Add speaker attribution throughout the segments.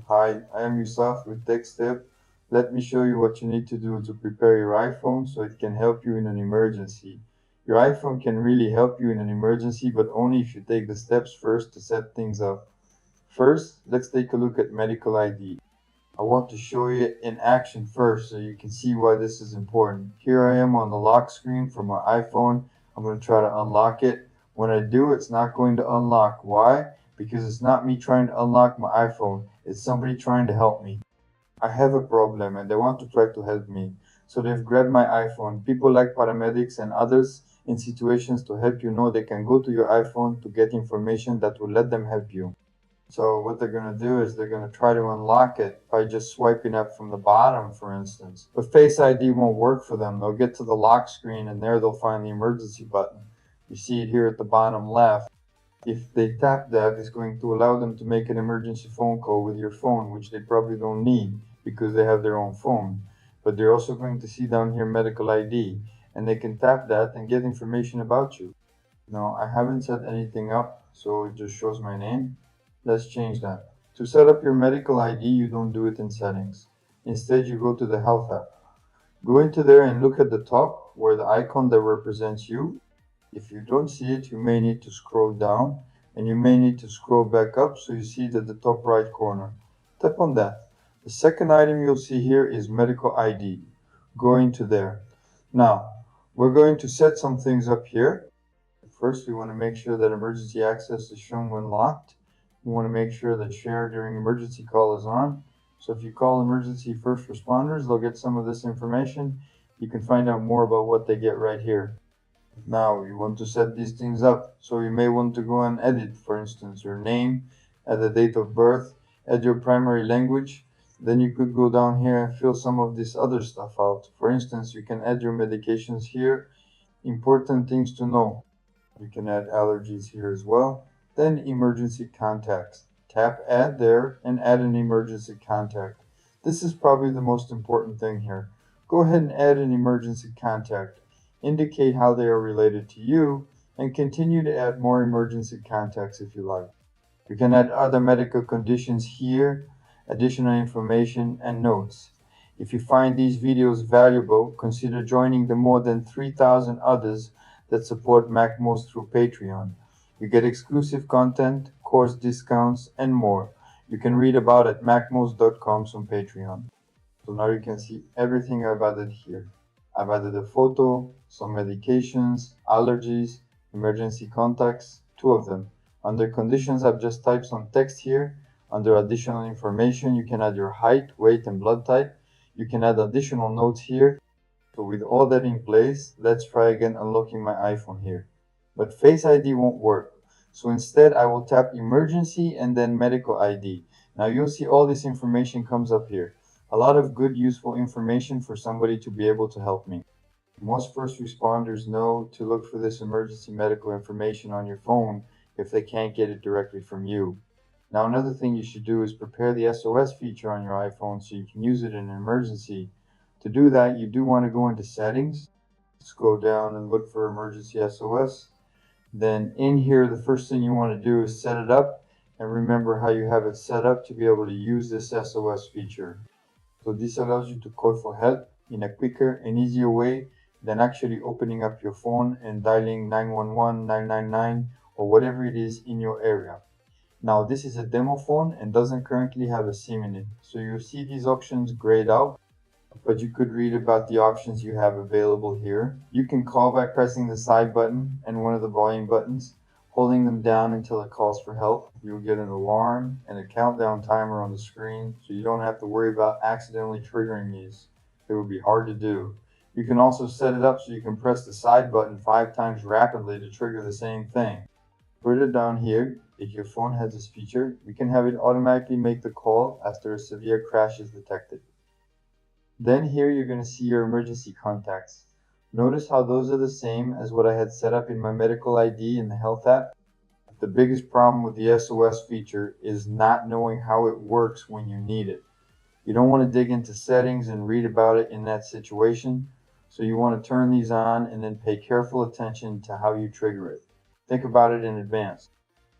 Speaker 1: Hi, I am Yusuf with TechStep. Let me show you what you need to do to prepare your iPhone so it can help you in an emergency. Your iPhone can really help you in an emergency, but only if you take the steps first to set things up. First, let's take a look at medical ID. I want to show you it in action first so you can see why this is important. Here I am on the lock screen for my iPhone. I'm going to try to unlock it. When I do, it's not going to unlock. Why? Because it's not me trying to unlock my iPhone. It's somebody trying to help me. I have a problem and they want to try to help me. So they've grabbed my iPhone. People like paramedics and others in situations to help you know they can go to your iPhone to get information that will let them help you. So what they're going to do is they're going to try to unlock it by just swiping up from the bottom, for instance. But Face ID won't work for them. They'll get to the lock screen and there they'll find the emergency button. You see it here at the bottom left. If they tap that, it's going to allow them to make an emergency phone call with your phone, which they probably don't need because they have their own phone. But they're also going to see down here medical ID, and they can tap that and get information about you. No, I haven't set anything up, so it just shows my name. Let's change that. To set up your medical ID, you don't do it in settings. Instead, you go to the Health app. Go into there and look at the top where the icon that represents you. If you don't see it, you may need to scroll down and you may need to scroll back up so you see it at the top right corner. Tap on that. The second item you'll see here is medical ID. Go into there. Now, we're going to set some things up here. First, we want to make sure that emergency access is shown when locked. We want to make sure that share during emergency call is on. So if you call emergency first responders, they'll get some of this information. You can find out more about what they get right here. Now you want to set these things up. So you may want to go and edit, for instance, your name, add the date of birth, add your primary language. Then you could go down here and fill some of this other stuff out. For instance, you can add your medications here. Important things to know. You can add allergies here as well. Then emergency contacts. Tap add there and add an emergency contact. This is probably the most important thing here. Go ahead and add an emergency contact. Indicate how they are related to you and continue to add more emergency contacts if you like. You can add other medical conditions here, additional information and notes. If you find these videos valuable, consider joining the more than 3,000 others that support MacMost through Patreon. You get exclusive content, course discounts, and more. You can read about it at macmost.com on Patreon. So now you can see everything I've added here. I've added a photo, some medications, allergies, emergency contacts, two of them. Under conditions, I've just typed some text here. Under additional information, you can add your height, weight, and blood type. You can add additional notes here. So with all that in place, let's try again unlocking my iPhone here. But Face ID won't work. So instead, I will tap emergency and then medical ID. Now you'll see all this information comes up here. A lot of good, useful information for somebody to be able to help me. Most first responders know to look for this emergency medical information on your phone if they can't get it directly from you. Now, another thing you should do is prepare the SOS feature on your iPhone so you can use it in an emergency. To do that, you do want to go into settings, scroll down and look for emergency SOS. Then in here, the first thing you want to do is set it up and remember how you have it set up to be able to use this SOS feature. So this allows you to call for help in a quicker and easier way than actually opening up your phone and dialing 911, 999, or whatever it is in your area. Now this is a demo phone and doesn't currently have a SIM in it. So you see these options grayed out, but you could read about the options you have available here. You can call by pressing the side button and one of the volume buttons, holding them down until it calls for help. You'll get an alarm and a countdown timer on the screen, so you don't have to worry about accidentally triggering these. It would be hard to do. You can also set it up so you can press the side button 5 times rapidly to trigger the same thing. Further down here, if your phone has this feature, we can have it automatically make the call after a severe crash is detected. Then here you're going to see your emergency contacts. Notice how those are the same as what I had set up in my medical ID in the Health app. The biggest problem with the SOS feature is not knowing how it works when you need it. You don't want to dig into settings and read about it in that situation, so you want to turn these on and then pay careful attention to how you trigger it. Think about it in advance.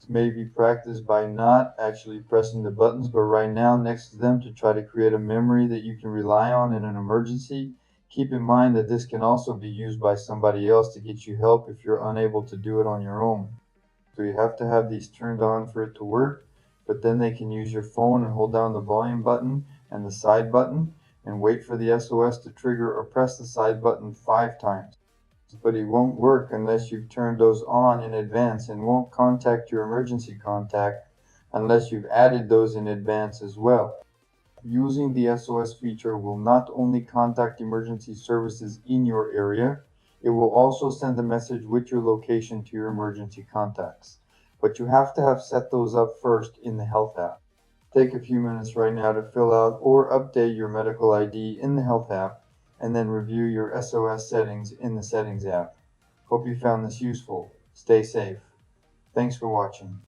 Speaker 1: Maybe practice by not actually pressing the buttons, but right now next to them to try to create a memory that you can rely on in an emergency. Keep in mind that this can also be used by somebody else to get you help if you're unable to do it on your own. So you have to have these turned on for it to work, but then they can use your phone and hold down the volume button and the side button and wait for the SOS to trigger or press the side button 5 times. But it won't work unless you've turned those on in advance and won't contact your emergency contact unless you've added those in advance as well. Using the SOS feature will not only contact emergency services in your area, it will also send a message with your location to your emergency contacts. But you have to have set those up first in the Health app. Take a few minutes right now to fill out or update your medical ID in the Health app, and then review your SOS settings in the Settings app. Hope you found this useful. Stay safe. Thanks for watching.